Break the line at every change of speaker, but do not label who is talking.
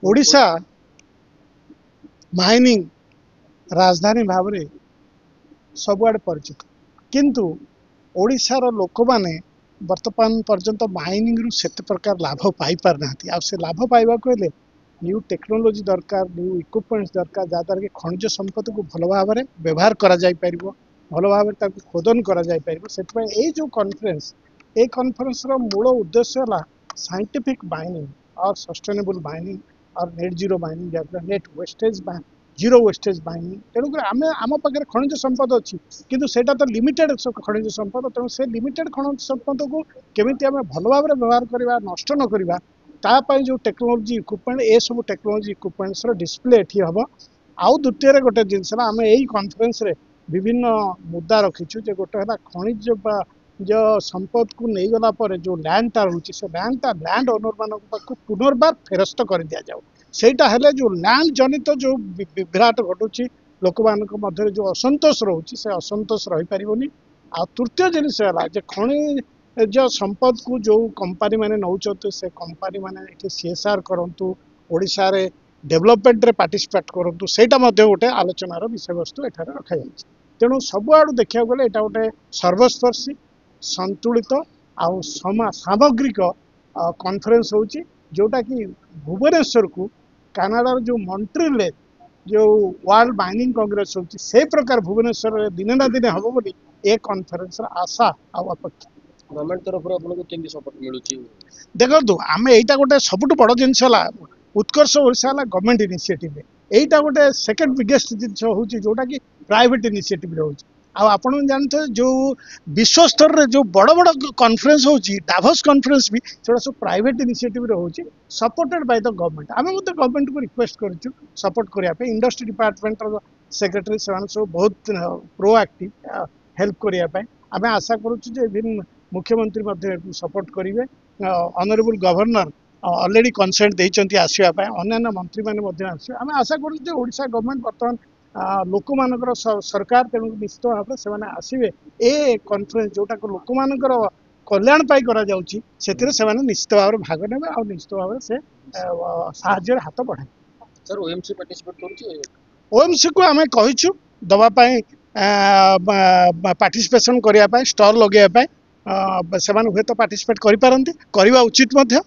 Odisha mining राजधानी भाव में सबुआड़े परिचित किंतु ओडिशार लोक माने वर्तमान पर्यंत माइनिंग रु से प्रकार लाभ पाई पार नांती आ से लाभ पाइबा को हेले न्यू टेक्नोलोजी दरकार न्यू इक्विपमेंट्स दरकार जहाँद्वारा कि खनिज संपद को भल भाव में व्यवहार करा जाई परिबो भल भाव में खोदन करा जाई परिबो सेटपय ए जो कॉन्फ्रेंस ए कॉन्फ्रेंस रो मूल उद्देश्य है साइंटिफिक माइनिंग और सस्टेनेबल माइनिंग और नेट जीरो माइनिंग जहाँ net wastage zero wastage mining तेणुक आम पाखे खनिज संपद अच्छी किंतु सेटा तो लिमिटेड खनिज संपद तेणु से लिमिटेड खनिज संपद को केमिति आमे भल भाव में व्यवहार करवा नष्ट न करवा तापाई जो टेक्नोलोजी इक्विपमेंट ए सब टेक्नोलोजी इक्विपमेंट्स डिस्प्ले एठी हम आउ द्वितीय गोटे जिनस आम यही कॉन्फ्रेंस रे विभिन्न मुद्दा रखीचु जे गोटे है खनिज जो संपद को नहीं गला पर जो लैंड रोचे से लैंड ओनर मान पुनर्बार फेरस्त कर दि जाऊ सेटा हेले जो लैंड जनित जो विभ्राट घटुची लोक मान जो असंतोष रोचे से असंतोष रही पारिबोनी आ तृतीय जिनिस है खनिज संपद को जो कंपनी माने नौचते से कंपनी माने सीएसआर करंतु ओडिशा रे डेवलपमेंट रे पार्टिसिपेट करंतु सेटा मध्ये गोटे आलोचनार विषय वस्तु एठारे रखा जायछि तेणु सबुआड़ू देखा गले एटा गोटे सर्वस्पर्शी संतुलित आउ सामग्रिक कॉन्फ्रेंस होची जोटा कि भुवनेश्वर को कनाडार जो मॉन्ट्रियल जो वर्ल्ड माइनिंग कांग्रेस होची से प्रकार भुवनेश्वर दिने ना दिने हम बोली ए कॉन्फ्रेंस आशा आ अपेक्षा
गवर्नमेंट तरफ आपको केमती सपोर्ट मिलुची
देखो आम एटा गोटे सबुठ बड़ जिनस उत्कर्ष ओडिशा गवर्नमेंट इनिशिएटिव एटा गोटे सेकंड बिगेस्ट जिनस होची जोटा कि प्राइवेट इनिशिएटिव रे होची आप जानते जो विश्व स्तर रे जो बड़ बड़ कॉन्फ्रेंस होची डाभोस कॉन्फ्रेंस भी सेटा सब प्राइवेट इनिशिएटिव रे होची सपोर्टेड बाय द गवर्नमेंट आमे मते गवर्नमेंट को रिक्वेस्ट करछु सपोर्ट करिया पे इंडस्ट्री डिपार्टमेंट रो सेक्रेटरी सेवन सब बहुत प्रोएक्टिव हेल्प करिया पे आमे आशा करूछु जे विभिन्न मुख्यमंत्री मध्ये सपोर्ट करिवे ऑनरेबल गवर्नर ऑलरेडी कंसेंट देइचंती आसीबा पे अन्य मंत्री माने मध्ये आसीबे आमे आशा करूछु जे ओडिशा गवर्नमेंट वर्तमान लोक मानकर सरकार तेणु निश्चित भाव से आसवे ए कॉन्फ्रेंस जोटा को लोक मानकर कल्याण पाई करा जाउची सेतिरे सेमाने निश्चित भाव में भाग नेबे आ निश्चित भाव से साहाय्य हाथ बढ़ाए
सर ओएमसी पार्टिसिपेट करूची
ओएमसी को आमे कहिछु दबा पाई पार्टिसिपेशन करिया पाई स्टॉल लगेया पाई सेमाने हुए तो पार्टिसिपेट करि पारंती करबा उचित मध्य